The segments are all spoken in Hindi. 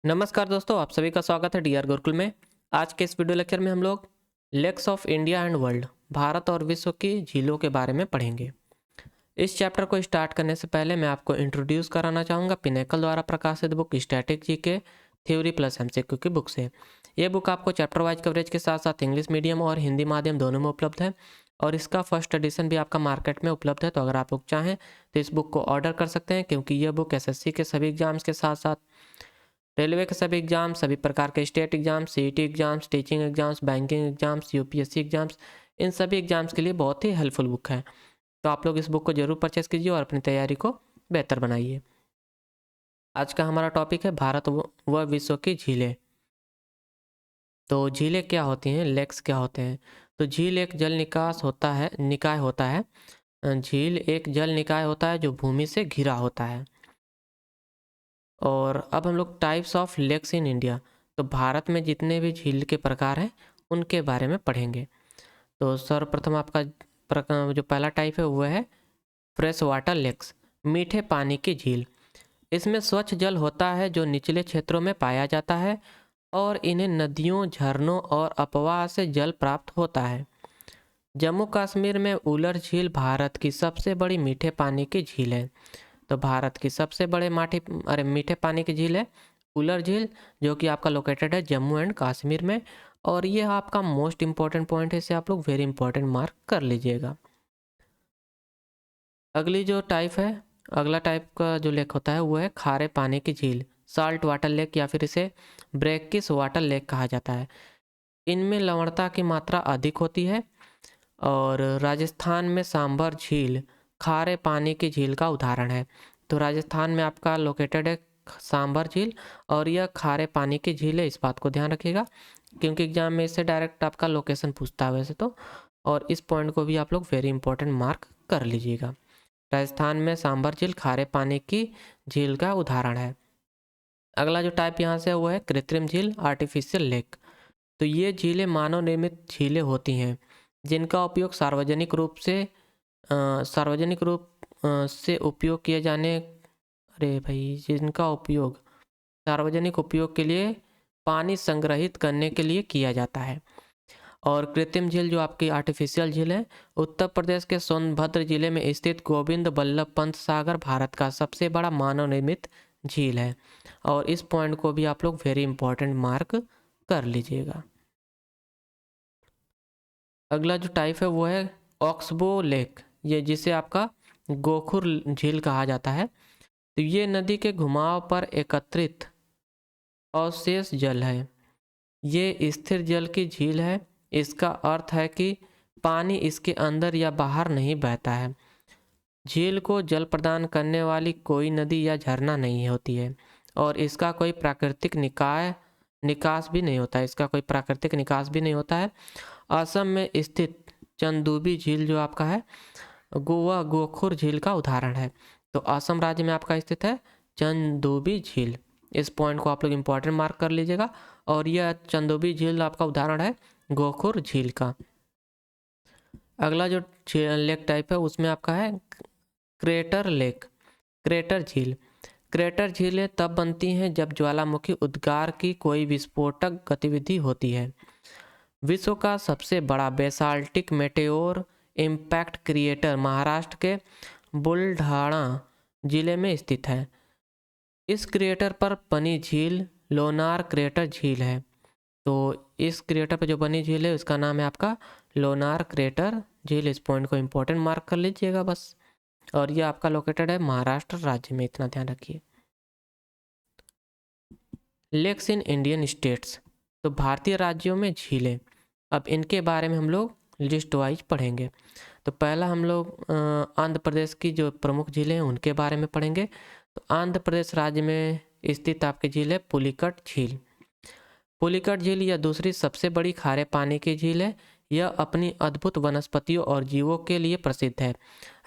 नमस्कार दोस्तों, आप सभी का स्वागत है डीआर गुरुकुल में। आज के इस वीडियो लेक्चर में हम लोग lakes of India and world, Bharat और विश्व की झीलों के बारे में पढ़ेंगे। इस चैप्टर को स्टार्ट करने से पहले मैं आपको इंट्रोड्यूस कराना चाहूँगा पिनेकल द्वारा प्रकाशित बुक स्टैटिक जी के थ्योरी प्लस एमसीक्यू की बुक से। ये बुक आपको चैप्टर वाइज कवरेज के साथ साथ इंग्लिश मीडियम और हिंदी माध्यम दोनों में उपलब्ध है और इसका फर्स्ट एडिशन भी आपका मार्केट में उपलब्ध है। तो अगर आप लोग चाहें तो इस बुक को ऑर्डर कर सकते हैं, क्योंकि यह बुक एसएससी के सभी एग्जाम्स के साथ साथ रेलवे के सभी एग्जाम, सभी प्रकार के state exam, CET exams, teaching exams, banking exams, UPSC exams, इन सभी एग्जाम्स के लिए बहुत ही हेल्पफुल बुक है। तो आप लोग इस बुक को जरूर परचेस कीजिए और अपनी तैयारी को बेहतर बनाइए। आज का हमारा टॉपिक है भारत व विश्व की झीलें। तो झीलें क्या होती हैं, लेक्स क्या होते हैं? तो झील एक जल निकास होता है, निकाय होता है। झील एक जल निकाय होता है जो भूमि से घिरा होता है। और अब हम लोग types of lakes in India, तो भारत में जितने भी झील के प्रकार हैं उनके बारे में पढ़ेंगे। तो सर्वप्रथम आपका जो पहला टाइप है वह है फ्रेश वाटर लेक्स, मीठे पानी की झील। इसमें स्वच्छ जल होता है जो निचले क्षेत्रों में पाया जाता है और इन्हें नदियों, झरनों और अपवाह से जल प्राप्त होता है। जम्मू कश्मीर में उलर झील भारत की सबसे बड़ी मीठे पानी की झील है। तो भारत की सबसे बड़े मीठे पानी की झील है उलर झील, जो कि आपका लोकेटेड है जम्मू एंड कश्मीर में। और ये आपका मोस्ट इंपॉर्टेंट पॉइंट है, इसे आप लोग वेरी इंपॉर्टेंट मार्क कर लीजिएगा। अगली जो टाइप है, अगला टाइप का जो लेक होता है वो है खारे पानी की झील, साल्ट वाटर लेक, या फिर इसे ब्रैकिश वाटर लेक कहा जाता है। इनमें लवणता की मात्रा अधिक होती है। और राजस्थान में सांभर झील खारे पानी की झील का उदाहरण है। तो राजस्थान में आपका लोकेटेड है सांभर झील और यह खारे पानी की झील है, इस बात को ध्यान रखिएगा, क्योंकि एग्जाम में इससे डायरेक्ट आपका लोकेशन पूछता है वैसे तो। और इस पॉइंट को भी आप लोग वेरी इंपॉर्टेंट मार्क कर लीजिएगा। राजस्थान में सांभर झील खारे पानी की झील का उदाहरण है। अगला जो टाइप यहाँ से है वो है कृत्रिम झील, आर्टिफिशियल लेक। तो ये झीलें मानव निर्मित झीलें होती हैं जिनका उपयोग सार्वजनिक रूप से उपयोग किए जाने अरे भाई जिनका उपयोग सार्वजनिक उपयोग के लिए पानी संग्रहित करने के लिए किया जाता है। और कृत्रिम झील जो आपकी आर्टिफिशियल झील है, उत्तर प्रदेश के सोनभद्र जिले में स्थित गोविंद बल्लभ पंत सागर भारत का सबसे बड़ा मानव निर्मित झील है। और इस पॉइंट को भी आप लोग वेरी इंपॉर्टेंट मार्क कर लीजिएगा। अगला जो टाइप है वो है ऑक्सबो लेक, ये जिसे आपका गोखुर झील कहा जाता है। तो ये नदी के घुमाव पर एकत्रित अवशेष जल है। ये स्थिर जल की झील है। इसका अर्थ है कि पानी इसके अंदर या बाहर नहीं बहता है। झील को जल प्रदान करने वाली कोई नदी या झरना नहीं होती है और इसका कोई प्राकृतिक निकास भी नहीं होता है, इसका कोई प्राकृतिक निकास भी नहीं होता है। असम में स्थित चंदूबी झील जो आपका है गोवा गोखुर झील का उदाहरण है। तो असम राज्य में आपका स्थित है चंदूबी झील, इस पॉइंट को आप लोग इंपॉर्टेंट मार्क कर लीजिएगा। और यह चंदूबी झील आपका उदाहरण है गोखुर झील का। अगला जो लेक टाइप है उसमें आपका है क्रेटर लेक, क्रेटर झील। क्रेटर झीलें तब बनती हैं जब ज्वालामुखी उद्गार की कोई विस्फोटक गतिविधि होती है। विश्व का सबसे बड़ा basaltic Meteor impact creator Maharashtra के बुलढाणा जिले में स्थित है। इस क्रिएटर पर बनी झील लोनार क्रेटर झील है। तो इस क्रिएटर पर जो बनी झील है उसका नाम है आपका लोनार क्रेटर झील, इस पॉइंट को इंपॉर्टेंट मार्क कर लीजिएगा बस। और ये आपका लोकेटेड है महाराष्ट्र राज्य में, इतना ध्यान रखिए। लेक्स इन इंडियन स्टेट्स, तो भारतीय राज्यों में झीलें। अब इनके बारे में हम लोग लिस्ट वाइज पढ़ेंगे। तो पहला हम लोग आंध्र प्रदेश की जो प्रमुख झीलें हैं उनके बारे में पढ़ेंगे। तो आंध्र प्रदेश राज्य में स्थित आपकी झील है पुलिकट झील। पुलिकट झील यह दूसरी सबसे बड़ी खारे पानी की झील है। यह अपनी अद्भुत वनस्पतियों और जीवों के लिए प्रसिद्ध है।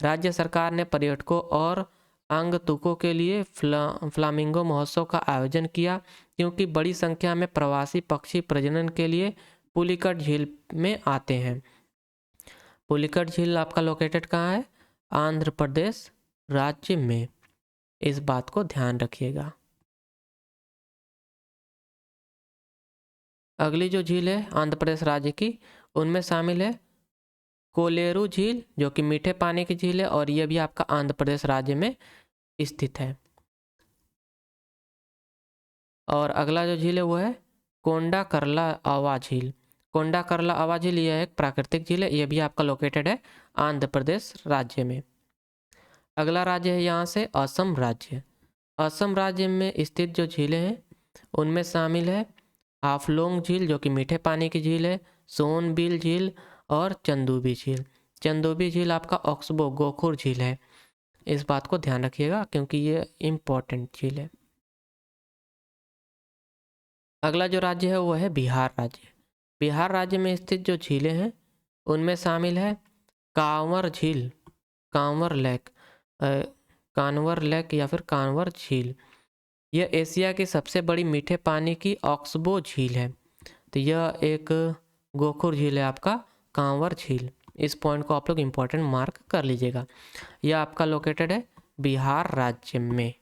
राज्य सरकार ने पर्यटकों और आगंतुकों के लिए फ्लामिंगो महोत्सव का आयोजन किया, क्योंकि बड़ी संख्या में प्रवासी पक्षी प्रजनन के लिए पुलिकट झील में आते हैं। पुलिकट झील आपका लोकेटेड कहाँ है? आंध्र प्रदेश राज्य में, इस बात को ध्यान रखिएगा। अगली जो झील है आंध्र प्रदेश राज्य की, उनमें शामिल है कोलेरू झील, जो कि मीठे पानी की झील है और यह भी आपका आंध्र प्रदेश राज्य में स्थित है। और अगला जो झील है वो है कोंडा करला आवा झील। कोंडा करला आवा झील यह एक प्राकृतिक झील है, यह भी आपका लोकेटेड है आंध्र प्रदेश राज्य में। अगला राज्य है यहाँ से असम राज्य। असम राज्य में स्थित जो झीलें हैं उनमें शामिल है हाफलोंग झील, जो कि मीठे पानी की झील है, सोनबिल झील और चंदूबी झील। चंदूबी झील आपका ऑक्सबो गोखुर झील है, इस बात को ध्यान रखिएगा क्योंकि ये इम्पोर्टेंट झील है। अगला जो राज्य है वो है बिहार राज्य। बिहार राज्य में स्थित जो झीलें हैं उनमें शामिल है कांवर झील, कांवर लेक, कांवर लेक या फिर कांवर झील। यह एशिया की सबसे बड़ी मीठे पानी की ऑक्सबो झील है। तो यह एक गोखुर झील है आपका कांवर झील। इस पॉइंट को आप लोग इम्पोर्टेंट मार्क कर लीजिएगा। यह आपका लोकेटेड है बिहार राज्य में।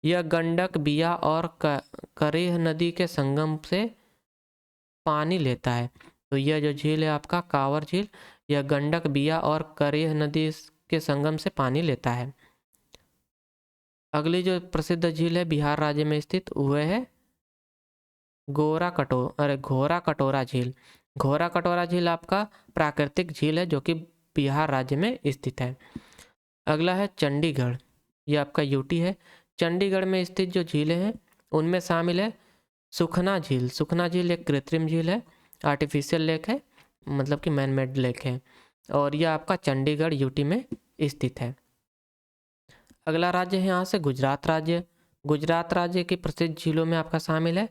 यह गंडक, बिया और करेह नदी के संगम से पानी लेता है। तो यह जो झील है आपका कांवर झील, यह गंडक, बिया और करेह नदी के संगम से पानी लेता है। अगली जो प्रसिद्ध झील है बिहार राज्य में स्थित वह है घोरा कटोरा झील। घोरा कटोरा झील आपका प्राकृतिक झील है जो कि बिहार राज्य में स्थित है। अगला है चंडीगढ़, ये आपका यूटी है। चंडीगढ़ में स्थित जो झीलें हैं उनमें शामिल है सुखना झील। सुखना झील एक कृत्रिम झील है, आर्टिफिशियल लेक है, मतलब कि मैन मेड लेक है, और यह आपका चंडीगढ़ यूटी में स्थित है। अगला राज्य है यहाँ से गुजरात राज्य। गुजरात राज्य की प्रसिद्ध झीलों में आपका शामिल है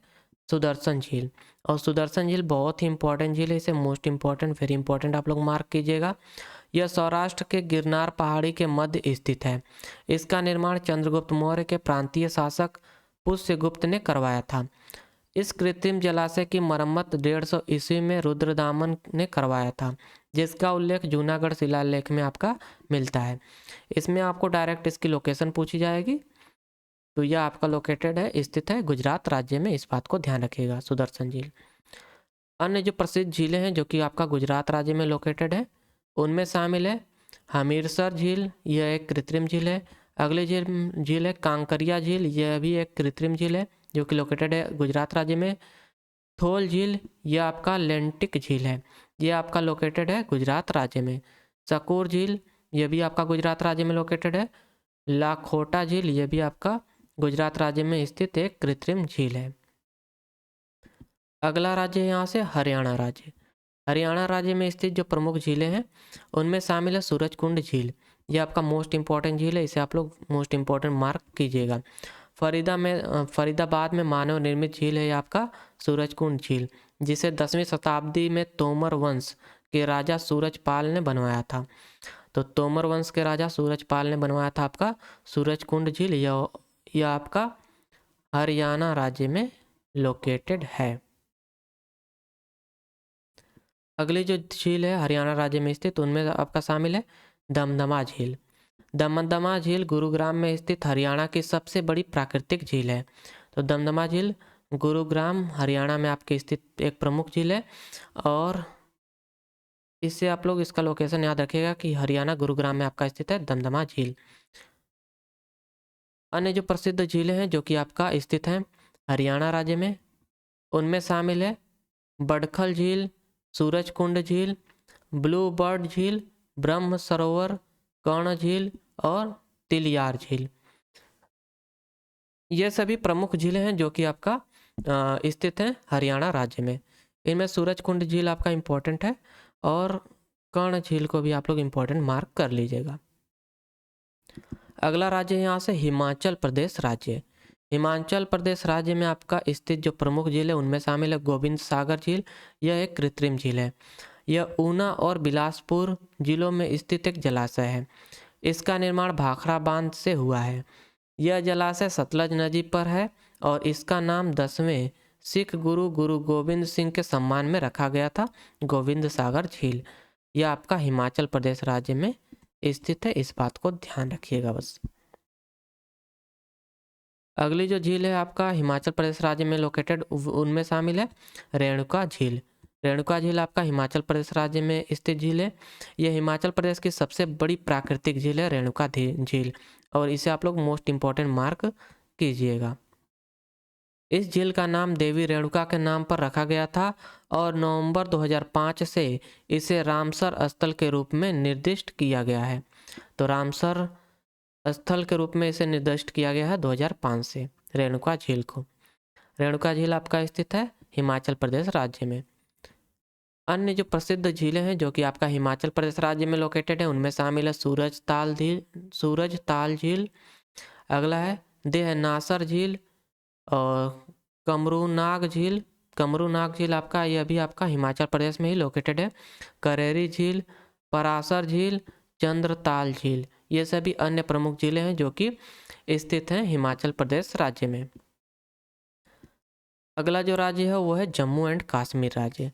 सुदर्शन झील। और सुदर्शन झील बहुत ही इंपॉर्टेंट झील है, इसे मोस्ट इंपॉर्टेंट, वेरी इंपॉर्टेंट आप लोग मार्क कीजिएगा। यह सौराष्ट्र के गिरनार पहाड़ी के मध्य स्थित है। इसका निर्माण चंद्रगुप्त मौर्य के प्रांतीय शासक पुष्यगुप्त ने करवाया था। इस कृत्रिम जलाशय की मरम्मत 150 ईस्वी में रुद्रदामन ने करवाया था, जिसका उल्लेख जूनागढ़ शिलालेख में आपका मिलता है। इसमें आपको डायरेक्ट इसकी लोकेशन पूछी जाएगी, तो यह आपका लोकेटेड है, स्थित है गुजरात राज्य में, इस बात को ध्यान रखिएगा सुदर्शन झील। अन्य जो प्रसिद्ध झीलें हैं जो कि आपका गुजरात राज्य में लोकेटेड है उनमें शामिल है हमीरसर झील, यह एक कृत्रिम झील है। अगली झील है कांकरिया झील, यह भी एक कृत्रिम झील है जो कि लोकेटेड है गुजरात राज्य में। थोल झील, यह आपका लेंटिक झील है, यह आपका लोकेटेड है गुजरात राज्य में। सकूर झील, यह भी आपका गुजरात राज्य में लोकेटेड है। लाखोटा झील, यह भी आपका गुजरात राज्य में स्थित एक कृत्रिम झील है। अगला राज्य है यहाँ से हरियाणा राज्य। हरियाणा राज्य में स्थित जो प्रमुख झीलें हैं उनमें शामिल है सूरजकुंड झील, यह आपका मोस्ट इंपॉर्टेंट झील है, इसे आप लोग मोस्ट इंपॉर्टेंट मार्क कीजिएगा। फरीदाबाद में मानव निर्मित झील है आपका सूरजकुंड झील, जिसे 10वीं शताब्दी में तोमर वंश के राजा सूरजपाल ने बनवाया था। तो तोमर वंश के राजा सूरजपाल ने बनवाया था आपका सूरजकुंड झील। यह आपका हरियाणा राज्य में लोकेटेड है। अगली जो झील है हरियाणा राज्य में स्थित उनमें आपका शामिल है दमदमा झील। दमदमा झील गुरुग्राम में स्थित हरियाणा की सबसे बड़ी प्राकृतिक झील है। तो दमदमा झील गुरुग्राम हरियाणा में आपके स्थित एक प्रमुख झील है, और इससे आप लोग इसका लोकेशन याद रखिएगा कि हरियाणा गुरुग्राम में आपका स्थित है दमदमा झील। अन्य जो प्रसिद्ध झीलें हैं जो कि आपका स्थित हैं हरियाणा राज्य में उनमें शामिल है बड़खल झील, सूरजकुंड झील, ब्लू बर्ड झील, ब्रह्म सरोवर, कर्ण झील और तिलियार झील। ये सभी प्रमुख झीलें हैं जो कि आपका स्थित हैं हरियाणा राज्य में। इनमें सूरजकुंड झील आपका इम्पोर्टेंट है और कर्ण झील को भी आप लोग इम्पोर्टेंट मार्क कर लीजिएगा। अगला राज्य है यहाँ से हिमाचल प्रदेश राज्य। हिमाचल प्रदेश राज्य में आपका स्थित जो प्रमुख झील है उनमें शामिल है गोविंद सागर झील, यह एक कृत्रिम झील है। यह ऊना और बिलासपुर जिलों में स्थित एक जलाशय है। इसका निर्माण भाखड़ा बांध से हुआ है। यह जलाशय सतलज नदी पर है और इसका नाम 10वें सिख गुरु गुरु गोविंद सिंह के सम्मान में रखा गया था, गोविंद सागर झील। यह आपका हिमाचल प्रदेश राज्य में स्थित है, इस बात को ध्यान रखिएगा बस। अगली जो झील है आपका हिमाचल प्रदेश राज्य में लोकेटेड, उनमें शामिल है रेणुका झील। रेणुका झील आपका हिमाचल प्रदेश राज्य में स्थित झील है। यह हिमाचल प्रदेश की सबसे बड़ी प्राकृतिक झील है रेणुका झील, और इसे आप लोग मोस्ट इम्पॉर्टेंट मार्क कीजिएगा। इस झील का नाम देवी रेणुका के नाम पर रखा गया था और नवंबर 2005 से इसे रामसर स्थल के रूप में निर्दिष्ट किया गया है। तो रामसर स्थल के रूप में इसे निर्दिष्ट किया गया है 2005 से रेणुका झील को। रेणुका झील आपका स्थित है हिमाचल प्रदेश राज्य में। अन्य जो प्रसिद्ध झीलें हैं जो कि आपका हिमाचल प्रदेश राज्य में लोकेटेड है, उनमें शामिल है सूरज ताल झील। अगला है देहनासर झील और कमरूनाग झील आपका, यह भी आपका हिमाचल प्रदेश में ही लोकेटेड है। करेरी झील, परासर झील, चंद्रताल झील, ये सभी अन्य प्रमुख झीलें हैं जो कि स्थित हैं हिमाचल प्रदेश राज्य में। अगला जो राज्य है वो है जम्मू एंड कश्मीर राज्य।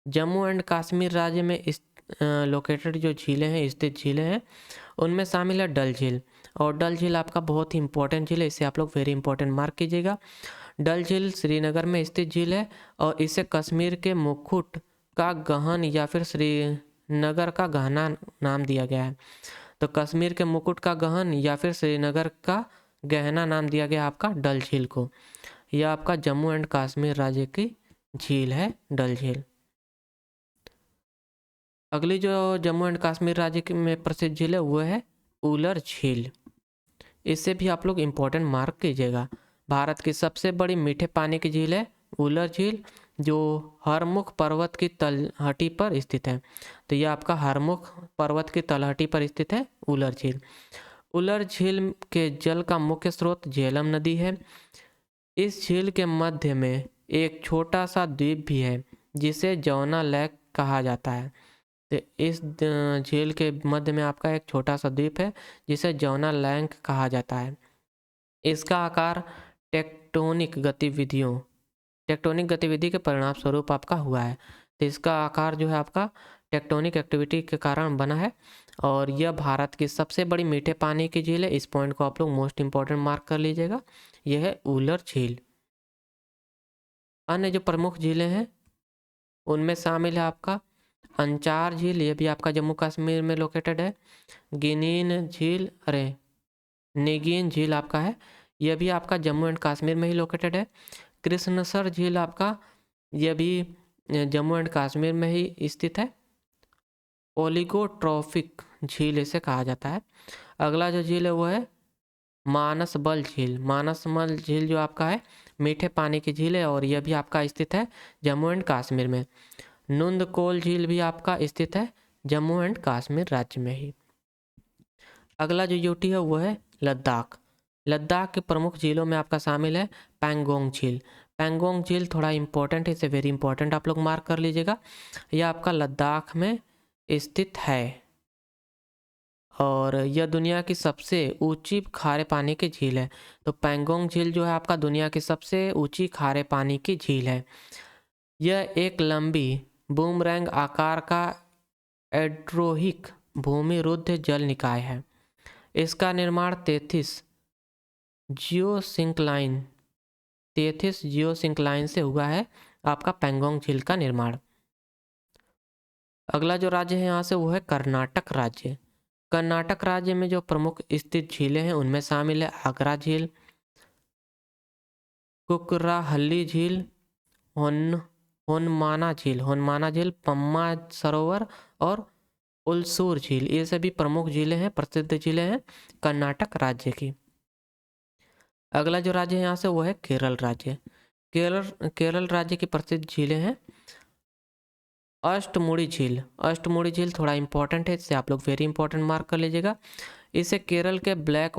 जम्मू एंड कश्मीर राज्य में लोकेटेड जो झीलें हैं, स्थित झीलें हैं, उनमें शामिल है डल झील। और डल झील आपका बहुत ही इंपॉर्टेंट झील है, इसे आप लोग वेरी इंपॉर्टेंट मार्क कीजिएगा। डल झील श्रीनगर में स्थित झील है और इसे कश्मीर के मुकुट का गहन या फिर श्रीनगर का गहना नाम दिया गया है। तो कश्मीर के मुकुट का गहन या फिर श्रीनगर का गहना नाम दिया गया आपका डल झील को। यह आपका जम्मू एंड कश्मीर राज्य की झील है डल झील। अगली जो जम्मू एंड कश्मीर राज्य में प्रसिद्ध झील है वो है उलर झील। इससे भी आप लोग इम्पोर्टेंट मार्क कीजिएगा। भारत की सबसे बड़ी मीठे पानी की झील है उलर झील, जो हरमुख पर्वत की तलहटी पर स्थित है। तो यह आपका हरमुख पर्वत की तलहटी पर स्थित है उलर झील। उलर झील के जल का मुख्य स्रोत झेलम नदी है। इस झील के मध्य में एक छोटा सा द्वीप भी है जिसे जौना लेक कहा जाता है। तो इस झील के मध्य में आपका एक छोटा सा द्वीप है जिसे जौना लेक कहा जाता है। इसका आकार टेक्टोनिक गतिविधि के परिणाम स्वरूप आपका हुआ है। तो इसका आकार जो है आपका टेक्टोनिक एक्टिविटी के कारण बना है और यह भारत की सबसे बड़ी मीठे पानी की झील है। इस पॉइंट को आप लोग मोस्ट इंपॉर्टेंट मार्क कर लीजिएगा, यह है उलर झील। अन्य जो प्रमुख झीलें हैं उनमें शामिल है आपका अंचार झील, यह भी आपका जम्मू कश्मीर में लोकेटेड है। निगीन झील आपका है, यह भी आपका जम्मू एंड कश्मीर में ही लोकेटेड है। कृष्णसर झील आपका, यह भी जम्मू एंड कश्मीर में ही स्थित है। ओलिगोट्रॉफिक झील इसे कहा जाता है। अगला जो झील है वो है मानसबल झील जो आपका है मीठे पानी की झील है और यह भी आपका स्थित है जम्मू एंड कश्मीर में। नुंदकोल झील भी आपका स्थित है जम्मू एंड कश्मीर राज्य में ही। अगला जो यूटी है वो है लद्दाख। लद्दाख के प्रमुख झीलों में आपका शामिल है पैंगोंग झील। पैंगोंग झील थोड़ा इंपॉर्टेंट है, इसे वेरी इंपॉर्टेंट आप लोग मार्क कर लीजिएगा। यह आपका लद्दाख में स्थित है और यह दुनिया की सबसे ऊंची खारे पानी की झील है। तो पैंगोंग झील जो है आपका दुनिया की सबसे ऊंची खारे पानी की झील है। यह एक लंबी बूमरैंग आकार का एड्रोहिक भूमिरुद्ध जल निकाय है। इसका निर्माण 33 जियोसिंक्लाइन से हुआ है आपका पैंगोंग झील का निर्माण। अगला जो राज्य है यहाँ से वो है कर्नाटक राज्य। कर्नाटक राज्य में जो प्रमुख स्थित झीलें हैं उनमें शामिल है आगरा झील, कुकराहल्ली झील, होन्माना झील, पम्मा सरोवर और उलसूर झील, ये सभी प्रमुख झीलें हैं, प्रसिद्ध झीलें हैं कर्नाटक राज्य की। अगला जो राज्य है यहाँ से वो है केरल राज्य। केरल राज्य की प्रसिद्ध झीलें हैं अष्टमुड़ी झील थोड़ा इंपॉर्टेंट है, इससे आप लोग वेरी इंपॉर्टेंट मार्क कर लीजिएगा। इसे केरल के बैक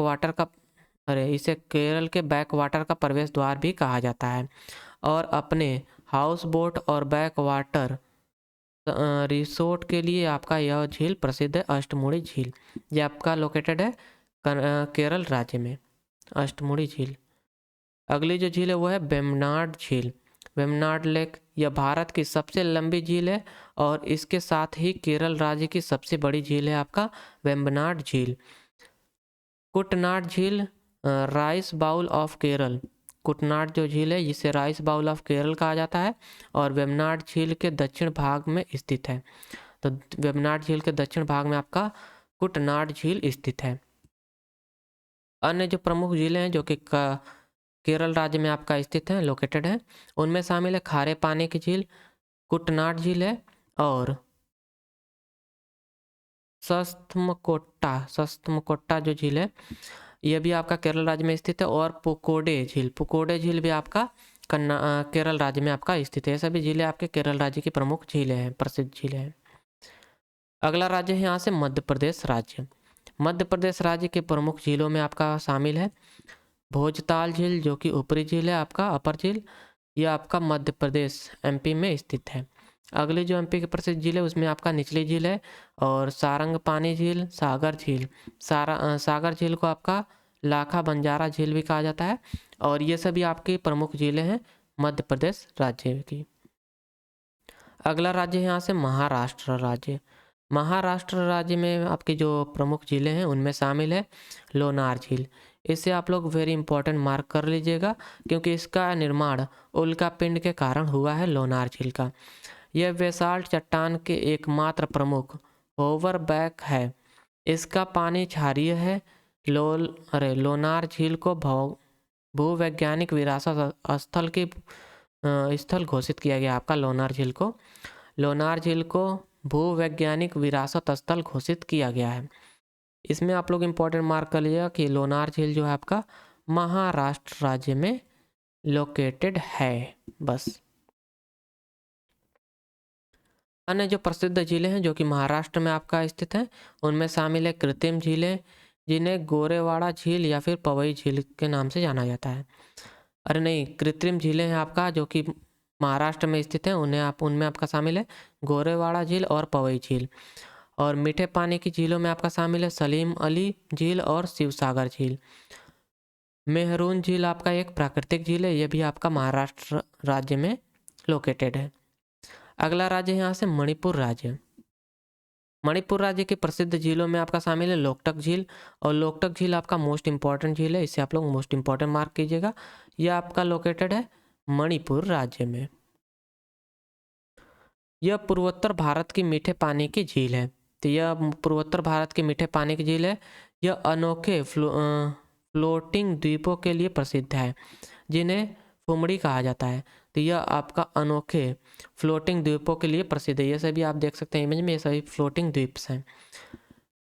वाटर का प्रवेश द्वार भी कहा जाता है और अपने हाउस बोट और बैक वाटर रिसोर्ट के लिए आपका यह झील प्रसिद्ध है अष्टमुड़ी झील। ये आपका लोकेटेड है केरल राज्य में अष्टमुड़ी झील। अगली जो झील है वो है वेम्बनाड लेक। यह भारत की सबसे लंबी झील है और इसके साथ ही केरल राज्य की सबसे बड़ी झील है आपका वेम्बनाड झील। कुटनाड झील राइस बाउल ऑफ केरल, कुटनाड जो झील है जिसे राइस बाउल ऑफ केरल कहा जाता है और वेम्बनाड झील के दक्षिण भाग में स्थित है। तो वेम्बनाड झील के दक्षिण भाग में आपका कुटनाड झील स्थित है। अन्य जो प्रमुख झीलें हैं जो कि केरल राज्य में आपका स्थित है, लोकेटेड है, उनमें शामिल है खारे पानी की झील कुटनाड झील है और सस्थमकोट्टा जो झील है यह भी आपका केरल राज्य में स्थित है और पुकोडे झील भी आपका केरल राज्य में आपका स्थित है। सभी झीलें आपके केरल राज्य की प्रमुख झीलें हैं, प्रसिद्ध झीलें हैं। अगला राज्य है यहाँ से मध्य प्रदेश राज्य। मध्य प्रदेश राज्य के प्रमुख झीलों में आपका शामिल है भोजताल झील जो कि ऊपरी झील है आपका, अपर झील, यह आपका मध्य प्रदेश एमपी में स्थित है। अगली जो एमपी की प्रसिद्ध झील है उसमें आपका निचली झील है और सारंगपानी झील, सागर झील, सागर झील को आपका लाखा बंजारा झील भी कहा जाता है और ये सभी आपकी प्रमुख झीलें हैं मध्य प्रदेश राज्य की। अगला राज्य है यहाँ से महाराष्ट्र राज्य। महाराष्ट्र राज्य में आपकी जो प्रमुख झीलें हैं उनमें शामिल है लोनार झील। इसे आप लोग वेरी इंपॉर्टेंट मार्क कर लीजिएगा क्योंकि इसका निर्माण उल्का पिंड के कारण हुआ है लोनार झील का। यह बेसाल्ट चट्टान के एकमात्र प्रमुख ओवरबैक है। इसका पानी क्षारीय है। लोनार झील को भूवैज्ञानिक विरासत स्थल घोषित किया गया आपका लोनार झील को भूवैज्ञानिक विरासत स्थल घोषित किया गया है। इसमें आप लोग इम्पोर्टेंट मार्क कर लीजिएगा कि लोनार झील जो है आपका महाराष्ट्र राज्य में लोकेटेड है। बस अन्य जो प्रसिद्ध झीलें हैं जो कि महाराष्ट्र में आपका स्थित हैं उनमें शामिल है कृत्रिम झीलें जिन्हें गोरेवाड़ा झील या फिर पवई झील के नाम से जाना जाता है। अरे नहीं, कृत्रिम झीलें हैं आपका जो कि महाराष्ट्र में स्थित हैं उनमें आपका शामिल है गोरेवाड़ा झील और पवई झील। और मीठे पानी की झीलों में आपका शामिल है सलीम अली झील और शिवसागर झील। मेहरून झील आपका एक प्राकृतिक झील है, यह भी आपका महाराष्ट्र राज्य में लोकेटेड है। अगला राज्य है यहाँ से मणिपुर राज्य। मणिपुर राज्य की प्रसिद्ध झीलों में आपका शामिल है लोकटक झील और लोकटक झील आपका मोस्ट इंपॉर्टेंट झील है, इसे आप लोग मोस्ट इंपॉर्टेंट मार्क कीजिएगा। यह आपका लोकेटेड है मणिपुर राज्य में। यह पूर्वोत्तर भारत की मीठे पानी की झील है। तो यह पूर्वोत्तर भारत की मीठे पानी की झील है। यह अनोखे फ्लोटिंग द्वीपों के लिए प्रसिद्ध है जिन्हें फुमड़ी कहा जाता है। तो यह आपका अनोखे फ्लोटिंग द्वीपों के लिए प्रसिद्ध है। ये सभी आप देख सकते हैं इमेज में, ये सभी फ्लोटिंग द्वीप्स हैं।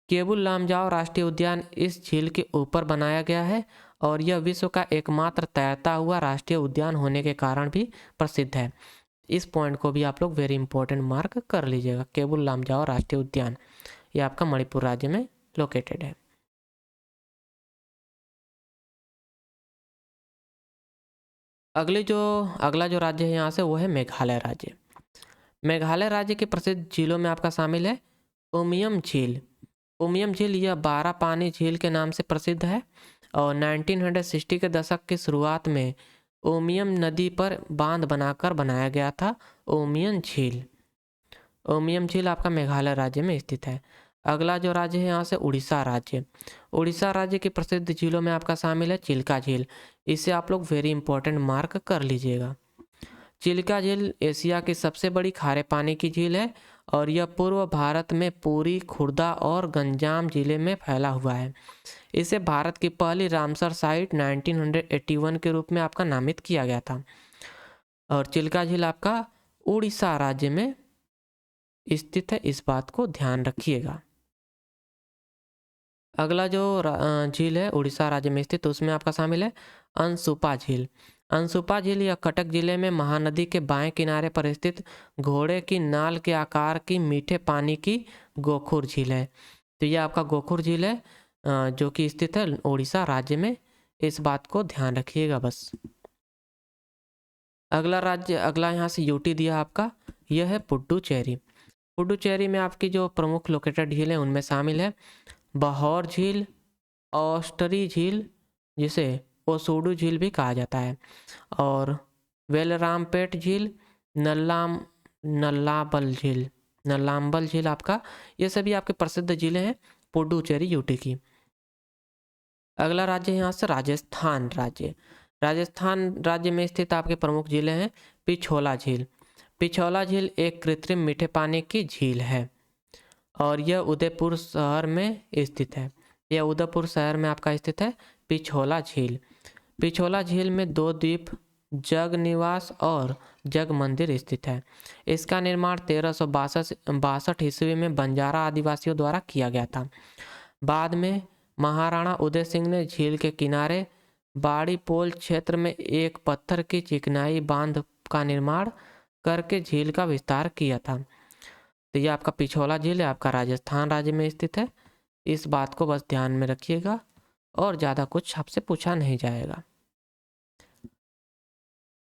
केबुल लामजाओ राष्ट्रीय उद्यान इस झील के ऊपर बनाया गया है और यह विश्व का एकमात्र तैरता हुआ राष्ट्रीय उद्यान होने के कारण भी प्रसिद्ध है। इस पॉइंट को भी आप लोग वेरी इंपॉर्टेंट मार्क कर लीजिएगा। केबुल लामजाओ राष्ट्रीय उद्यान ये आपका मणिपुर राज्य में लोकेटेड है। अगला जो राज्य है यहाँ से वो है मेघालय राज्य। मेघालय राज्य की प्रसिद्ध झीलों में आपका शामिल है उमियम झील। उमियम झील यह 12 पानी झील के नाम से प्रसिद्ध है और 1960 के दशक की शुरुआत में उमियम नदी पर बांध बनाकर बनाया गया था उमियम झील। उमियम झील आपका मेघालय राज्य में स्थित है। अगला जो राज्य है यहाँ से उड़ीसा राज्य। उड़ीसा राज्य की प्रसिद्ध झीलों में आपका शामिल है चिल्का झील। इसे आप लोग वेरी इंपॉर्टेंट मार्क कर लीजिएगा। चिल्का झील एशिया की सबसे बड़ी खारे पानी की झील है और यह पूर्व भारत में पुरी, खुर्दा और गंजाम जिले में फैला हुआ है। इसे भारत की पहली रामसर साइट 1981 के रूप में आपका नामित किया गया था और चिल्का झील आपका उड़ीसा राज्य में स्थित है, इस बात को ध्यान रखिएगा। अगला जो झील है उड़ीसा राज्य में स्थित, उसमें आपका शामिल है अनसुपा झील। अनसुपा झील या कटक जिले में महानदी के बाएं किनारे पर स्थित घोड़े की नाल के आकार की मीठे पानी की गोखुर झील है। तो यह आपका गोखुर झील है जो कि स्थित है उड़ीसा राज्य में, इस बात को ध्यान रखिएगा बस। अगला यहाँ से यूटी दिया आपका, यह है पुडुचेरी। पुडुचेरी में आपकी जो प्रमुख लोकेटेड झील है उनमें शामिल है बहौर झील, ऑस्टरी झील जिसे ओसुडू झील भी कहा जाता है, और वेलरामपेट झील, नल्लाम्बल झील आपका, ये सभी आपके प्रसिद्ध झीलें हैं पुडुचेरी यूटी की। अगला राज्य है यहाँ से राजस्थान राज्य। राजस्थान राज्य में स्थित आपके प्रमुख झीलें हैं पिछोला झील। पिछोला झील एक कृत्रिम मीठे पानी की झील है और यह उदयपुर शहर में स्थित है। यह उदयपुर शहर में आपका स्थित है पिछोला झील। पिछोला झील में दो द्वीप जग निवास और जग मंदिर स्थित है। इसका निर्माण 1362 ईस्वी में बंजारा आदिवासियों द्वारा किया गया था। बाद में महाराणा उदय सिंह ने झील के किनारे बाड़ी पोल क्षेत्र में एक पत्थर की चिकनाई बांध का निर्माण करके झील का विस्तार किया था। तो ये आपका पिछोला झील है, आपका राजस्थान राज्य में स्थित है। इस बात को बस ध्यान में रखिएगा और ज़्यादा कुछ आपसे पूछा नहीं जाएगा।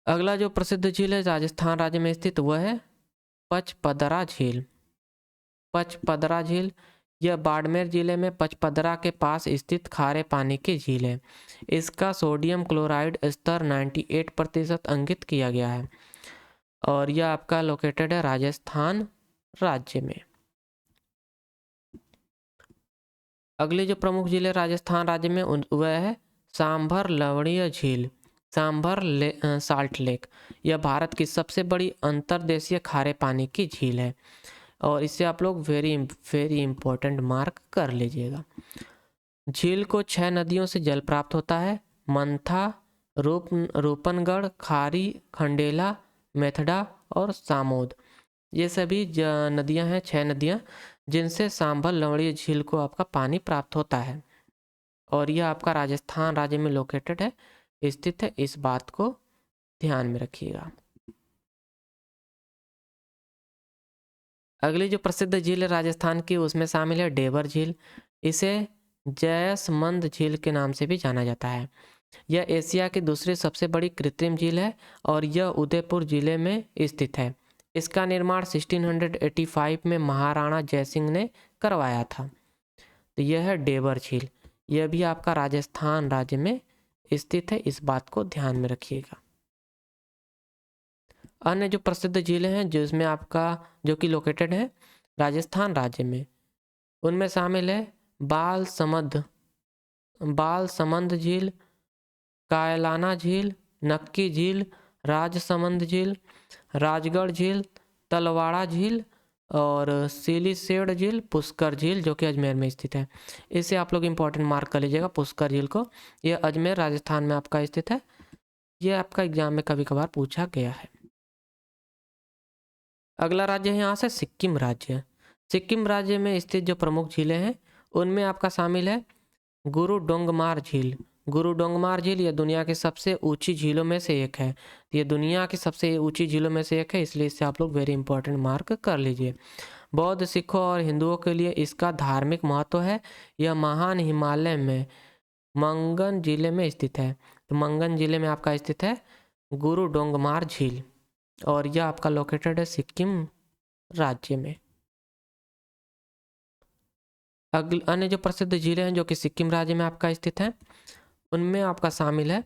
अगला जो प्रसिद्ध झील है राजस्थान राज्य में स्थित वह है पचपदरा झील। पचपदरा झील यह बाड़मेर जिले में पचपदरा के पास स्थित खारे पानी की झील है। इसका सोडियम क्लोराइड स्तर 98% अंकित किया गया है और यह आपका लोकेटेड है राजस्थान राज्य में। अगली जो प्रमुख झील है राजस्थान राज्य में वह है सांभर लवणीय झील, साल्ट लेक। यह भारत की सबसे बड़ी अंतर्देशीय खारे पानी की झील है और इसे आप लोग वेरी इंपॉर्टेंट मार्क कर लीजिएगा। झील को 6 नदियों से जल प्राप्त होता है, मंथा, रूपनगढ़, खारी, खंडेला, मेथडा और सामोद। ये सभी नदियां हैं, 6 नदियां जिनसे सांभर लवणीय झील को आपका पानी प्राप्त होता है और यह आपका राजस्थान राज्य में लोकेटेड है, स्थित है। इस बात को ध्यान में रखिएगा। अगली जो प्रसिद्ध झील है राजस्थान की उसमें शामिल है डेबर झील। इसे जयसमंद झील के नाम से भी जाना जाता है। यह एशिया की दूसरी सबसे बड़ी कृत्रिम झील है और यह उदयपुर जिले में स्थित है। इसका निर्माण 1685 में महाराणा जयसिंह ने करवाया था। तो यह है डेबर झील, यह भी आपका राजस्थान राज्य में स्थित है। इस बात को ध्यान में रखिएगा। अन्य जो प्रसिद्ध झीलें हैं जिसमें आपका जो कि लोकेटेड है राजस्थान राज्य में, उनमें शामिल है बालसमंद झील, कायलाना झील, नक्की झील, राजसमंद झील, राजगढ़ झील, तलवाड़ा झील और सिलीसेड़ झील, पुष्कर झील जो कि अजमेर में स्थित है। इसे आप लोग इंपॉर्टेंट मार्क कर लीजिएगा पुष्कर झील को। यह अजमेर राजस्थान में आपका स्थित है। यह आपका एग्जाम में कभी कभार पूछा गया है। अगला राज्य है यहाँ से सिक्किम राज्य। सिक्किम राज्य में स्थित जो प्रमुख झीलें हैं उनमें आपका शामिल है गुरु डोंगमार झील। गुरु डोंगमार झील ये दुनिया की सबसे ऊंची झीलों में से एक है। ये दुनिया की सबसे ऊंची झीलों में से एक है, इसलिए इसे आप लोग वेरी इंपॉर्टेंट मार्क कर लीजिए। बौद्ध, सिखों और हिंदुओं के लिए इसका धार्मिक महत्व है। यह महान हिमालय में मंगन जिले में स्थित है। तो मंगन जिले में आपका स्थित है गुरु डोंगमार झील और यह आपका लोकेटेड है सिक्किम राज्य में। अन्य जो प्रसिद्ध झीलें हैं जो कि सिक्किम राज्य में आपका स्थित हैं उनमें आपका शामिल है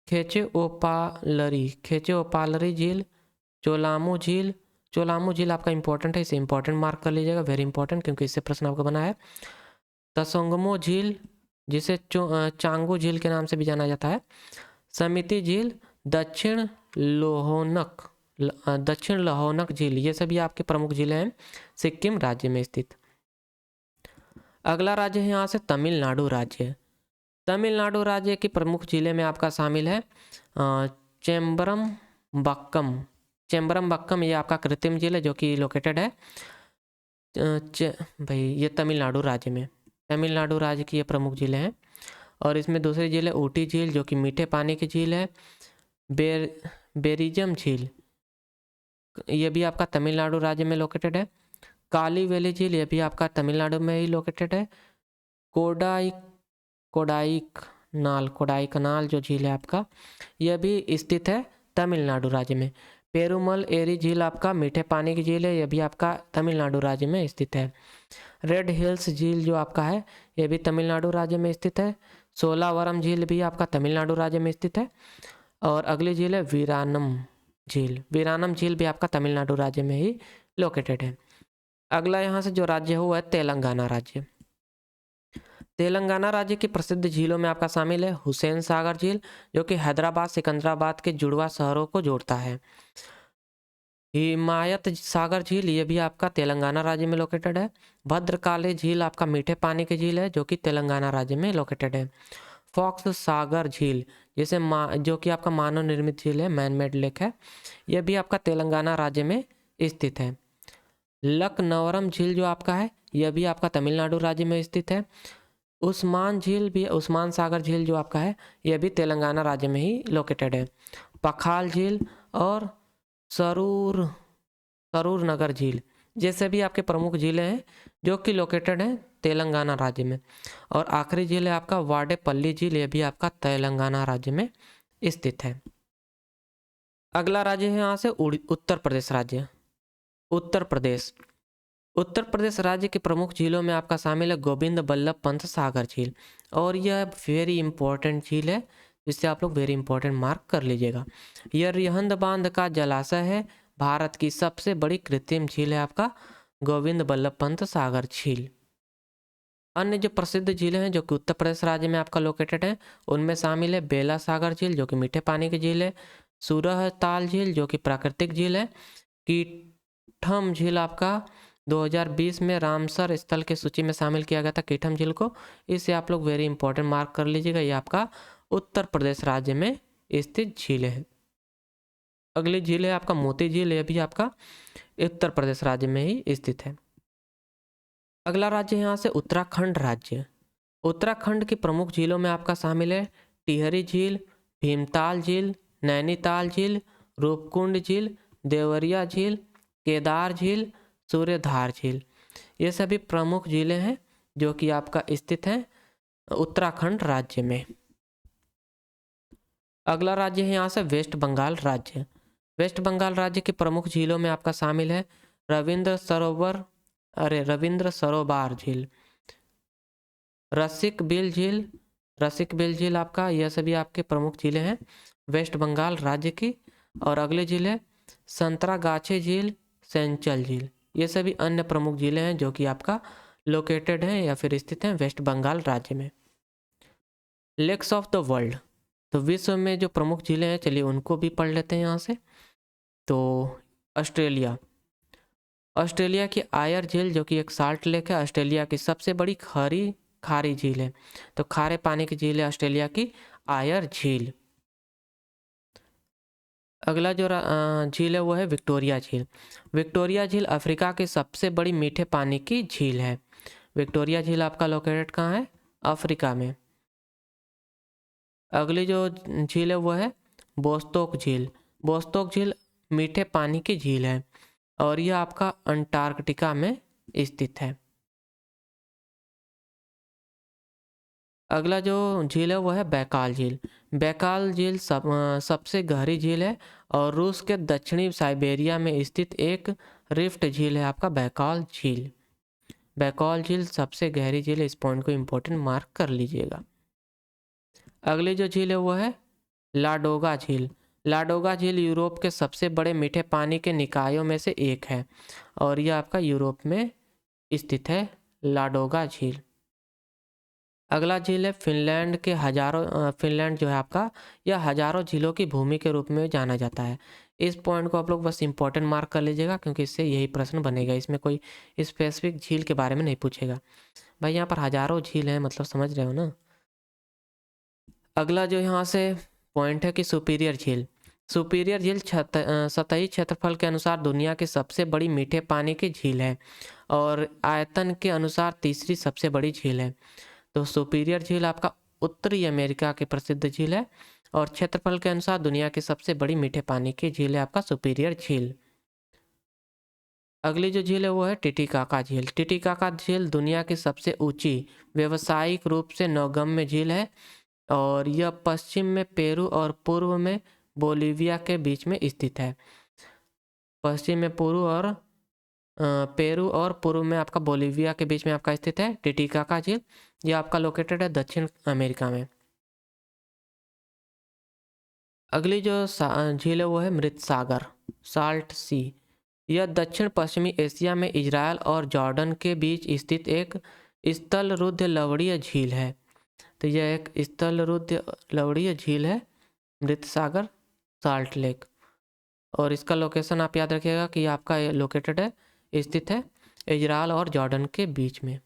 खेचे ओपालरी झील, चोलामू झील। चोलामू झील आपका इंपॉर्टेंट है, इसे इंपॉर्टेंट मार्क कर लीजिएगा, वेरी इंपॉर्टेंट, क्योंकि इससे प्रश्न आपका बना है। तसोंगमो झील जिसे चांगू झील के नाम से भी जाना जाता है। समिति झील, दक्षिण लहोनक झील, ये सभी आपके प्रमुख झीलें हैं सिक्किम राज्य में स्थित। अगला राज्य है यहाँ से तमिलनाडु राज्य। तमिलनाडु राज्य की प्रमुख झीलें में आपका शामिल है चेम्बरमबक्कम। ये आपका कृत्रिम झील है जो कि लोकेटेड है भाई ये तमिलनाडु राज्य में। तमिलनाडु राज्य की ये प्रमुख झीलें हैं और इसमें दूसरी झील है ऊटी झील जो कि मीठे पानी की झील है। बेरिजम झील ये भी आपका तमिलनाडु राज्य में लोकेटेड है। काली वैली झील ये भी आपका तमिलनाडु में ही लोकेटेड है। कोडाईकनाल जो झील है आपका यह भी स्थित है तमिलनाडु राज्य में। पेरुमल एरी झील आपका मीठे पानी की झील है, यह भी आपका तमिलनाडु राज्य में स्थित है। रेड हिल्स झील जो आपका है यह भी तमिलनाडु राज्य में स्थित है। सोलावरम झील भी आपका तमिलनाडु राज्य में स्थित है। और अगली झील है वीरानम झील। वीरानम झील भी आपका तमिलनाडु राज्य में ही लोकेटेड है। अगला यहाँ से जो राज्य है वो है तेलंगाना राज्य। तेलंगाना राज्य की प्रसिद्ध झीलों में आपका शामिल है हुसैन सागर झील, जो कि हैदराबाद सिकंदराबाद के जुड़वा शहरों को जोड़ता है। हिमायत सागर झील, ये भी आपका तेलंगाना राज्य में लोकेटेड है। भद्रकाली झील आपका मीठे पानी की झील है, जो कि तेलंगाना राज्य में लोकेटेड है। फॉक्स सागर झील, जिसे जो कि आपका मानव निर्मित झील है, मैन मेड लेक है, यह भी आपका तेलंगाना राज्य में स्थित है। लखनवरम झील जो आपका है, यह भी आपका तमिलनाडु राज्य में स्थित है। उस्मान झील भी, उस्मान सागर झील जो आपका है, यह भी तेलंगाना राज्य में ही लोकेटेड है। पखाल झील और सरूर सरूर नगर झील जैसे भी आपके प्रमुख झीलें हैं, जो कि लोकेटेड हैं तेलंगाना राज्य में। और आखिरी झील है आपका वाडेपल्ली झील, यह भी आपका तेलंगाना राज्य में स्थित है। अगला राज्य है यहाँ से उत्तर प्रदेश राज्य। उत्तर प्रदेश उत्तर प्रदेश राज्य के प्रमुख झीलों में आपका शामिल है गोविंद बल्लभ पंत सागर झील, और यह वेरी इंपॉर्टेंट झील है, जिससे आप लोग वेरी इंपॉर्टेंट मार्क कर लीजिएगा। यह रिहंद बांध का जलाशय है। भारत की सबसे बड़ी कृत्रिम झील है आपका गोविंद बल्लभ पंत सागर झील। अन्य जो प्रसिद्ध झीलें हैं जो कि उत्तर प्रदेश राज्य में आपका लोकेटेड है, उनमें शामिल है बेला सागर झील, जो कि मीठे पानी की झील है। सूरहताल झील, जो कि प्राकृतिक झील है। कीठम झील आपका 2020 में रामसर स्थल की सूची में शामिल किया गया था कीठम झील को। इसे आप लोग वेरी इंपॉर्टेंट मार्क कर लीजिएगा, ये आपका उत्तर प्रदेश राज्य में स्थित झीलें हैं। अगली झील है आपका मोती झील, यह भी आपका उत्तर प्रदेश राज्य में ही स्थित है। अगला राज्य यहाँ से उत्तराखंड राज्य। उत्तराखंड की प्रमुख झीलों में आपका शामिल है टिहरी झील, भीमताल झील, नैनीताल झील, रूपकुंड झील, देवरिया झील, केदार झील, सूर्यधार झील। ये सभी प्रमुख झीलें हैं जो कि आपका स्थित हैं उत्तराखंड राज्य में। अगला राज्य है यहाँ से वेस्ट बंगाल राज्य। वेस्ट बंगाल राज्य की प्रमुख झीलों में आपका शामिल है रविंद्र सरोवर झील, रसिक बिल झील आपका, यह सभी आपके प्रमुख झीलें हैं वेस्ट बंगाल राज्य की। और अगली झील है संतरागाछी झील, सेंचल झील। ये सभी अन्य प्रमुख झीलें हैं जो कि आपका लोकेटेड हैं या फिर स्थित हैं वेस्ट बंगाल राज्य में। लेक्स ऑफ द वर्ल्ड, तो विश्व में जो प्रमुख झीलें हैं, चलिए उनको भी पढ़ लेते हैं यहाँ से। तो ऑस्ट्रेलिया की आयर झील, जो कि एक साल्ट लेक है, ऑस्ट्रेलिया की सबसे बड़ी खारी झील है। तो खारे पानी की झील है ऑस्ट्रेलिया की आयर झील। अगला जो झील है वो है विक्टोरिया झील। विक्टोरिया झील अफ्रीका की सबसे बड़ी मीठे पानी की झील है। विक्टोरिया झील आपका लोकेटेड कहाँ है? अफ्रीका में। अगली जो झील है वो है बोस्टोक झील। बोस्टोक झील मीठे पानी की झील है और यह आपका अंटार्कटिका में स्थित है। अगला जो झील है वो है बैकाल झील। बैकाल झील सबसे गहरी झील है और रूस के दक्षिणी साइबेरिया में स्थित एक रिफ्ट झील है आपका बैकाल झील। बैकाल झील सबसे गहरी झील है, इस पॉइंट को इम्पोर्टेंट मार्क कर लीजिएगा। अगली जो झील है वो है लाडोगा झील। लाडोगा झील यूरोप के सबसे बड़े मीठे पानी के निकायों में से एक है और यह आपका यूरोप में स्थित है लाडोगा झील। अगला झील है फिनलैंड के फिनलैंड जो है आपका, यह हजारों झीलों की भूमि के रूप में जाना जाता है। इस पॉइंट को आप लोग बस इंपॉर्टेंट मार्क कर लीजिएगा क्योंकि इससे यही प्रश्न बनेगा, इसमें कोई स्पेसिफिक झील के बारे में नहीं पूछेगा। भाई यहाँ पर हजारों झील हैं, मतलब समझ रहे हो ना। अगला जो यहाँ से पॉइंट है कि सुपीरियर झील। सुपीरियर झील सतही क्षेत्रफल के अनुसार दुनिया की सबसे बड़ी मीठे पानी की झील है और आयतन के अनुसार तीसरी सबसे बड़ी झील है। तो सुपीरियर झील आपका उत्तरी अमेरिका की प्रसिद्ध झील है और क्षेत्रफल के अनुसार दुनिया की सबसे बड़ी मीठे पानी की झील है आपका सुपीरियर झील। अगली जो झील है वो है टिटिकाका झील। टिटिकाका झील दुनिया की सबसे ऊंची व्यावसायिक रूप से नौगम्य झील है और यह पश्चिम में पेरू और पूर्व में बोलीविया के बीच में स्थित है। पश्चिम में पेरू और पूर्व में आपका बोलीविया के बीच में आपका स्थित है टिटिकाका झील। यह आपका लोकेटेड है दक्षिण अमेरिका में। अगली जो झील है वो है मृत सागर, साल्ट सी। यह दक्षिण पश्चिमी एशिया में इजराइल और जॉर्डन के बीच स्थित एक स्थलरुद्ध लवणीय झील है। तो यह एक स्थलरुद्ध लवणीय झील है, मृत सागर साल्ट लेक। और इसका लोकेशन आप याद रखिएगा कि आपका लोकेटेड है, स्थित है इजराइल और जॉर्डन के बीच में।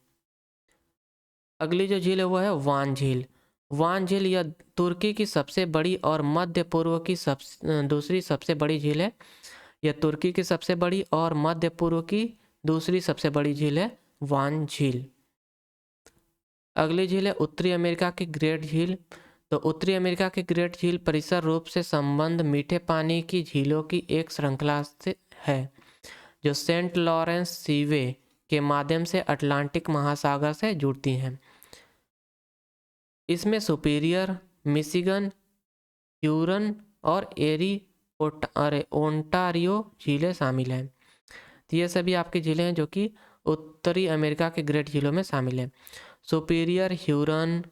अगली जो झील है वो है वान झील। वान झील यह तुर्की की सबसे बड़ी और मध्य पूर्व की दूसरी सबसे बड़ी झील है। यह तुर्की की सबसे बड़ी और मध्य पूर्व की दूसरी सबसे बड़ी झील है वान झील। अगली झील है उत्तरी अमेरिका की ग्रेट झील। तो उत्तरी अमेरिका की ग्रेट झील परिसर रूप से संबंध मीठे पानी की झीलों की एक श्रृंखला से है, जो सेंट लॉरेंस सीवे के माध्यम से अटलांटिक महासागर से जुड़ती हैं। इसमें सुपीरियर, मिशिगन, ह्यूरन और एरी ओंटारियो झीलें शामिल हैं। तो ये सभी आपकी झीलें हैं जो कि उत्तरी अमेरिका के ग्रेट झीलों में शामिल हैं। सुपीरियर, ह्यूरन,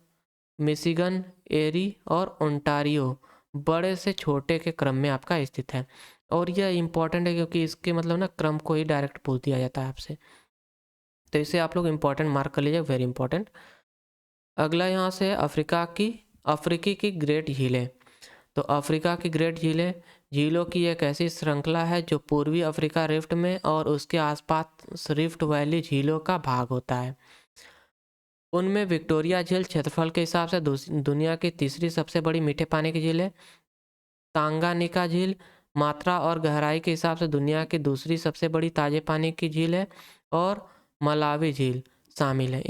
मिशिगन, एरी और ओंटारियो बड़े से छोटे के क्रम में आपका स्थित है। और यह इम्पॉर्टेंट है क्योंकि इसके मतलब ना क्रम को ही डायरेक्ट पूछ दिया जाता है आपसे, तो इसे आप लोग इम्पॉर्टेंट मार्क कर लीजिए, वेरी इंपॉर्टेंट। अगला यहाँ से अफ्रीकी की ग्रेट झीलें। तो अफ्रीका की ग्रेट झीलों की एक ऐसी श्रृंखला है जो पूर्वी अफ्रीका रिफ्ट में और उसके आसपास रिफ्ट वैली झीलों का भाग होता है। उनमें विक्टोरिया झील क्षेत्रफल के हिसाब से दुनिया की तीसरी सबसे बड़ी मीठे पानी की झील है। तांगानिका झील मात्रा और गहराई के हिसाब से दुनिया की दूसरी सबसे बड़ी ताजे पानी की झील है। और मलावी झील शामिल है।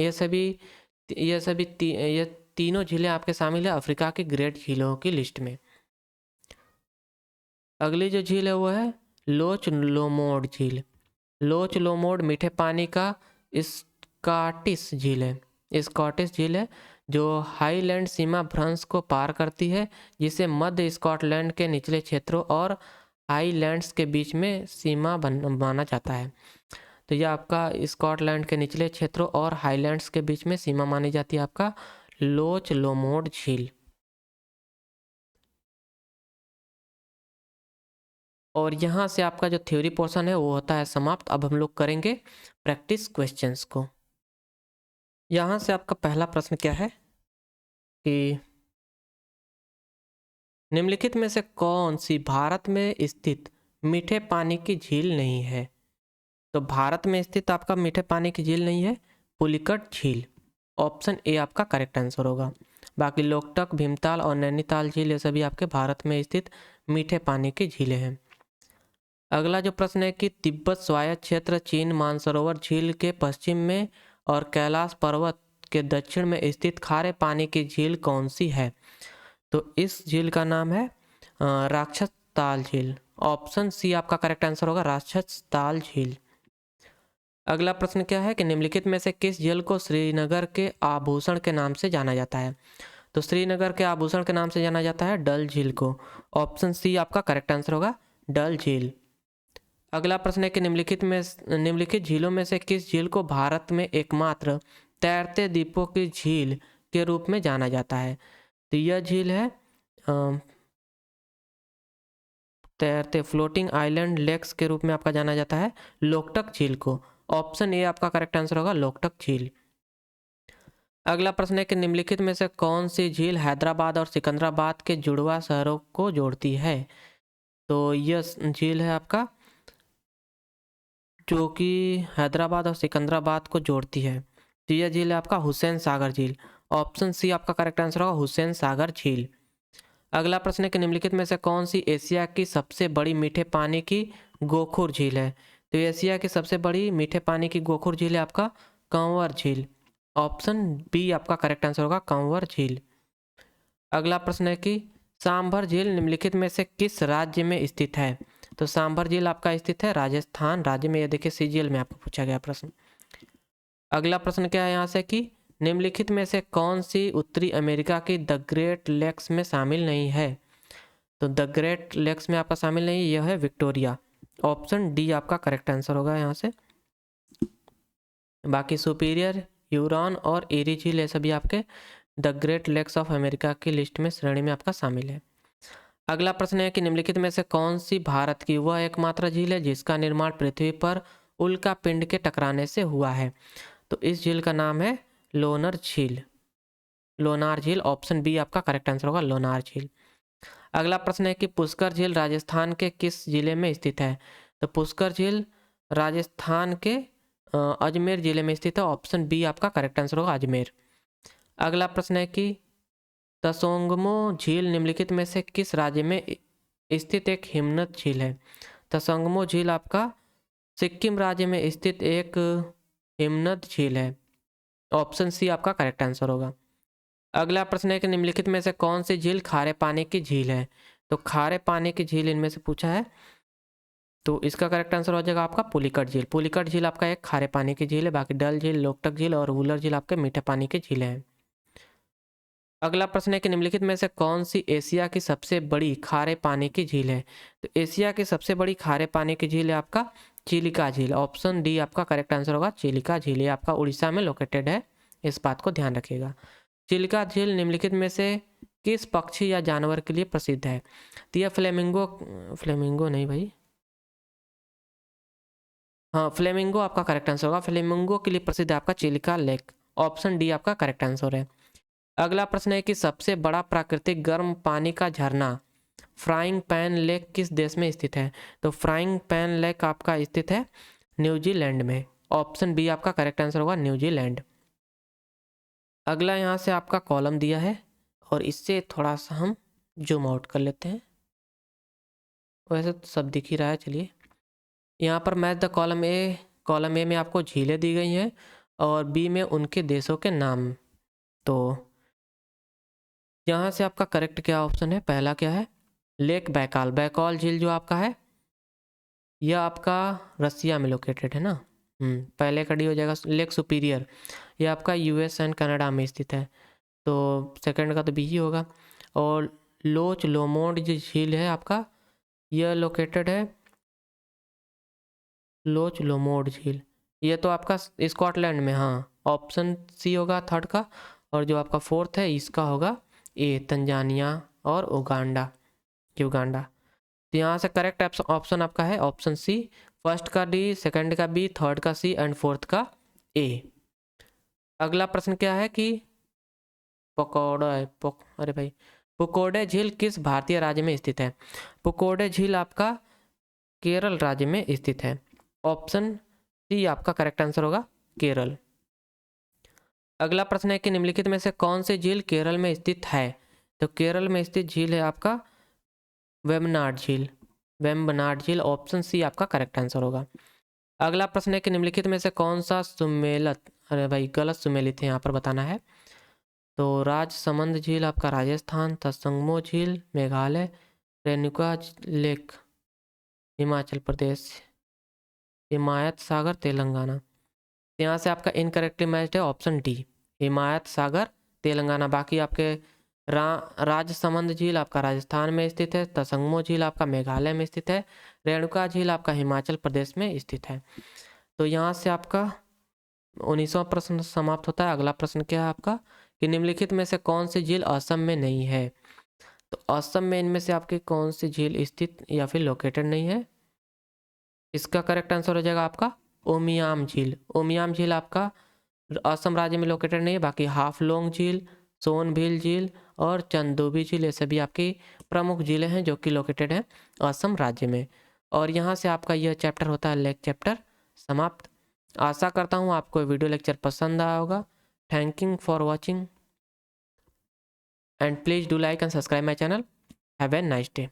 ये तीनों झीलें आपके शामिल है अफ्रीका की ग्रेट झीलों की लिस्ट में। अगली जो झील है वो है लोच लोमोड झील। लोच लोमोड मीठे पानी का स्कॉटिश झील है जो हाईलैंड सीमा भ्रंश को पार करती है, जिसे मध्य स्कॉटलैंड के निचले क्षेत्रों और हाईलैंड्स के बीच में सीमा माना जाता है। तो यह आपका स्कॉटलैंड के निचले क्षेत्रों और हाईलैंड्स के बीच में सीमा मानी जाती है आपका लोच लोमोड झील। और यहाँ से आपका जो थ्योरी पोर्शन है वो होता है समाप्त। अब हम लोग करेंगे प्रैक्टिस क्वेश्चंस को। यहाँ से आपका पहला प्रश्न क्या है कि निम्नलिखित में से कौन सी भारत में स्थित मीठे पानी की झील नहीं है। तो भारत में स्थित आपका मीठे पानी की झील नहीं है पुलिकट झील। ऑप्शन ए आपका करेक्ट आंसर होगा। बाकी लोकटक, भीमताल और नैनीताल झील ये सभी आपके भारत में स्थित मीठे पानी की झीलें हैं। अगला जो प्रश्न है कि तिब्बत स्वायत्त क्षेत्र चीन मानसरोवर झील के पश्चिम में और कैलाश पर्वत के दक्षिण में स्थित खारे पानी की झील कौन सी है। तो इस झील का नाम है राक्षस ताल झील। ऑप्शन सी आपका करेक्ट आंसर होगा, राक्षस ताल झील। अगला प्रश्न क्या है कि निम्नलिखित में से किस झील को श्रीनगर के आभूषण के नाम से जाना जाता है। तो श्रीनगर के आभूषण के नाम से जाना जाता है डल झील को। ऑप्शन सी आपका करेक्ट आंसर होगा, डल झील। अगला प्रश्न है कि निम्नलिखित झीलों में से किस झील को भारत में एकमात्र तैरते द्वीपों की झील के रूप में जाना जाता है। तो यह झील है तैरते फ्लोटिंग आइलैंड लेक्स के रूप में आपका जाना जाता है लोकटक झील को। ऑप्शन ए आपका करेक्ट आंसर होगा, लोकटक झील। अगला प्रश्न है कि निम्नलिखित में से कौन सी झील हैदराबाद और सिकंदराबाद के जुड़वा शहरों को जोड़ती है। तो यह झील है आपका जो कि हैदराबाद और सिकंदराबाद को जोड़ती है। तो यह झील है आपका हुसैन सागर झील। ऑप्शन सी आपका करेक्ट आंसर होगा, हुसैन सागर झील। अगला प्रश्न है कि निम्नलिखित में से कौन सी एशिया की सबसे बड़ी मीठे पानी की गोखुर झील है। तो एशिया की सबसे बड़ी मीठे पानी की गोखुर झील है आपका कंवर झील। ऑप्शन बी आपका करेक्ट आंसर होगा, कंवर झील। अगला प्रश्न है कि सांभर झील निम्नलिखित में से किस राज्य में स्थित है। तो सांभर झील आपका स्थित है राजस्थान राज्य में। यह देखिए सीजीएल में आपको पूछा गया प्रश्न। अगला प्रश्न क्या है यहाँ से कि निम्नलिखित में से कौन सी उत्तरी अमेरिका की द ग्रेट लेक्स में शामिल नहीं है। तो द ग्रेट लेक्स में आपका शामिल नहीं है, यह है विक्टोरिया। ऑप्शन डी आपका करेक्ट आंसर होगा यहाँ से। बाकी सुपीरियर, ह्यूरॉन और एरी झील ये सभी आपके the Great Lakes of America की लिस्ट में श्रेणी में आपका शामिल है। अगला प्रश्न है कि निम्नलिखित में से कौन सी भारत की वह एकमात्र झील है जिसका निर्माण पृथ्वी पर उल्का पिंड के टकराने से हुआ है। तो इस झील का नाम है लोनार झील, लोनार झील, ऑप्शन बी आपका करेक्ट आंसर होगा लोनार झील। अगला प्रश्न है कि पुष्कर झील राजस्थान के किस जिले में स्थित है? तो पुष्कर झील राजस्थान के अजमेर जिले में स्थित है, ऑप्शन बी आपका करेक्ट आंसर होगा अजमेर। अगला प्रश्न है कि तसोंगमो झील निम्नलिखित में से किस राज्य में स्थित एक हिमनद झील है? तसोंगमो झील आपका सिक्किम राज्य में स्थित एक हिमनद झील है, ऑप्शन सी आपका करेक्ट आंसर होगा। अगला प्रश्न है कि निम्नलिखित में से कौन सी झील खारे पानी की झील है? तो खारे पानी की झील इनमें से पूछा है, तो इसका करेक्ट आंसर हो जाएगा आपका पुलिकट झील। पुलिकट झील आपका एक खारे पानी की झील है, बाकी डल झील, लोकटक झील और वुलर झील आपके मीठे पानी की झील हैं। अगला प्रश्न है कि निम्नलिखित में से कौन सी एशिया की सबसे बड़ी खारे पानी की झील है? तो एशिया की सबसे बड़ी खारे पानी की झील है आपका चिलिका झील, ऑप्शन डी आपका करेक्ट आंसर होगा चिलिका झील। ये आपका उड़ीसा में लोकेटेड है, इस बात को ध्यान रखिएगा। चिलिका झील निम्नलिखित में से किस पक्षी या जानवर के लिए प्रसिद्ध है? तो यह फ्लेमिंगो, फ्लेमिंगो नहीं भाई, हाँ फ्लेमिंगो आपका करेक्ट आंसर होगा। फ्लेमिंगो के लिए प्रसिद्ध है आपका चिलिका लेक, ऑप्शन डी आपका करेक्ट आंसर है। अगला प्रश्न है कि सबसे बड़ा प्राकृतिक गर्म पानी का झरना फ्राइंग पैन लेक किस देश में स्थित है? तो फ्राइंग पैन लेक आपका स्थित है न्यूजीलैंड में, ऑप्शन बी आपका करेक्ट आंसर होगा न्यूजीलैंड। अगला यहाँ से आपका कॉलम दिया है और इससे थोड़ा सा हम जूम आउट कर लेते हैं, वैसे तो सब दिख ही रहा है। चलिए यहाँ पर मैच द कॉलम ए में आपको झीलें दी गई हैं और बी में उनके देशों के नाम। तो यहाँ से आपका करेक्ट क्या ऑप्शन है? पहला क्या है? लेक बैकाल, बैकाल झील जो आपका है यह आपका रसिया में लोकेटेड है ना। पहले का डी हो जाएगा। लेक सुपीरियर यह आपका यूएस एंड कनाडा में स्थित है, तो सेकंड का तो बी ही होगा। और लोच लोमोंड जो झील है आपका यह लोकेटेड है, लोच लोमोंड झील ये तो आपका स्कॉटलैंड में, हाँ ऑप्शन सी होगा थर्ड का। और जो आपका फोर्थ है इसका होगा ए, तंजानिया और उगांडा, युगांडा। तो यहाँ से करेक्ट ऑप्शन आपका है ऑप्शन सी, फर्स्ट का डी, सेकंड का बी, थर्ड का सी एंड फोर्थ का ए। अगला प्रश्न क्या है कि अरे भाई पुकोडे झील किस भारतीय राज्य में स्थित है? पुकोडे झील आपका केरल राज्य में स्थित है, ऑप्शन सी आपका करेक्ट आंसर होगा केरल। अगला प्रश्न है कि निम्नलिखित में से कौन सी झील केरल में स्थित है? तो केरल में स्थित झील है आपका वेम्बनाड झील, वेम्बनाड झील, ऑप्शन सी आपका करेक्ट आंसर होगा। अगला प्रश्न है कि निम्नलिखित में से कौन सा सुमेलित, अरे भाई गलत सुमेलित है यहाँ पर बताना है। तो राजसमंद झील आपका राजस्थान, तसंगमो झील मेघालय, रेणुका लेक हिमाचल प्रदेश, हिमायत सागर तेलंगाना। यहाँ से आपका इनकरेक्टली मैच्ड है ऑप्शन डी, हिमायत सागर तेलंगाना। बाकी आपके राजसमंद झील आपका राजस्थान में स्थित है, तसंगमो झील आपका मेघालय में स्थित है, रेणुका झील आपका हिमाचल प्रदेश में स्थित है। तो यहाँ से आपका 19वां प्रश्न समाप्त होता है। अगला प्रश्न क्या है आपका कि निम्नलिखित में से कौन सी झील असम में नहीं है? तो असम में इनमें से आपकी कौन सी झील स्थित या फिर लोकेटेड नहीं है? इसका करेक्ट आंसर हो जाएगा आपका उमियाम झील। उमियाम झील आपका असम राज्य में लोकेटेड नहीं है, बाकी हाफलोंग झील, सोनभील झील और चंदोबी झील ये सभी आपकी प्रमुख झीलें हैं जो कि लोकेटेड हैं असम राज्य में। और यहाँ से आपका यह चैप्टर होता है लेक चैप्टर समाप्त। आशा करता हूँ आपको वीडियो लेक्चर पसंद आया होगा। Thank you for watching and please do like and subscribe my channel. Have a nice day.